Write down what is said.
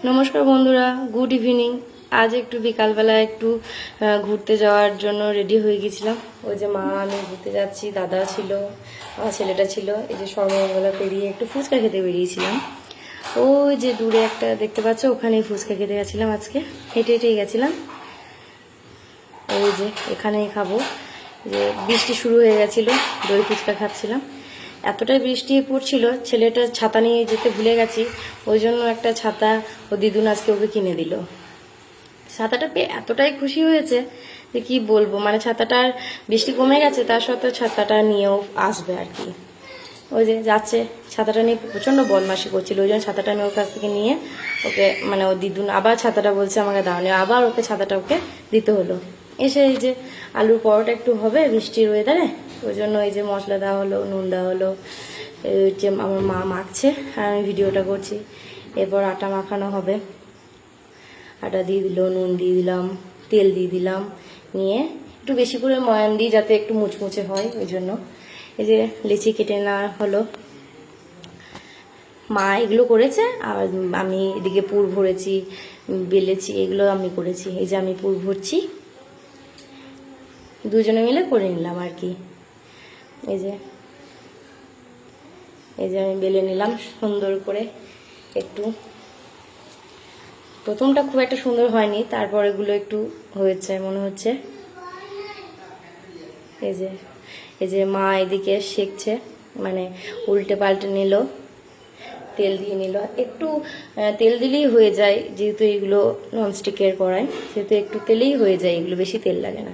নমস্কার বন্ধুরা, good evening. আজ একটু বিকালবেলা একটু ঘুরতে যাওয়ার জন্য রেডি হয়ে গেছিলাম। ওই যে মা, আমি ঘুরতে যাচ্ছি, দাদা ছিল, আমার ছেলেটা ছিল। এই যে সর্ববেলা পেরিয়ে একটু ফুচকা খেতে বেরিয়েছিলাম। ওই যে দূরে একটা দেখতে পাচ্ছ, ওখানেই ফুচকা খেতে গেছিলাম। আজকে হেঁটে হেঁটেই গেছিলাম। ওই যে এখানেই খাবো। যে বৃষ্টি শুরু হয়ে গেছিলো, দই ফুচকা খাচ্ছিলাম। এতটাই বৃষ্টি পড়ছিল, ছেলেটা ছাতা নিয়ে যেতে ভুলে গেছি। ওই জন্য একটা ছাতা ও দিদুন আজকে ওকে কিনে দিল। ছাতাটা পেয়ে এতটাই খুশি হয়েছে যে কি বলবো। মানে ছাতাটার বৃষ্টি কমে গেছে, তার সত্ত্বেও ছাতাটা নিয়েও আসবে আর কি। ওই যে যাচ্ছে, ছাতাটা নিয়ে প্রচণ্ড বদমাশি করছিল। ওই জন্য ছাতাটা আমি ওর কাছ থেকে নিয়ে ওকে, মানে ও দিদুন আবার ছাতাটা বলছে আমাকে দাও নি, আবার ওকে ছাতাটা ওকে দিতে হলো। এসে এই যে আলুর পরোটা একটু হবে বৃষ্টির ওয়েদারে, ওই জন্য এই যে মশলা দেওয়া হলো, নুন দেওয়া হলো। এই যে আমার মা মাখছে আর আমি ভিডিওটা করছি। এরপর আটা মাখানো হবে। আটা দিয়ে দিল, নুন দিয়ে দিলাম, তেল দিয়ে দিলাম, নিয়ে একটু বেশি করে ময়ান দিই যাতে একটু মুচমুচে হয়। ওই জন্য এই যে লিচি কেটে নেওয়া হলো। মা এগুলো করেছে, আর আমি এদিকে পুর ভরেছি, বেলেছি, এগুলো আমি করেছি। এই যে আমি পুর ভরছি, দুজনে মিলে করে নিলাম আর কি। এই যে আমি বেলে নিলাম সুন্দর করে। একটু প্রথমটা খুব একটা সুন্দর হয়নি, তারপর এগুলো একটু হয়েছে মনে হচ্ছে। এই যে মা এদিকে শেখছে, মানে উল্টে পাল্টে নিল, তেল দিয়ে নিল। একটু তেল দিলেই হয়ে যায়, যেহেতু এগুলো ননস্টিকের কড়াই, সেহেতু একটু তেলেই হয়ে যায়, এগুলো বেশি তেল লাগে না।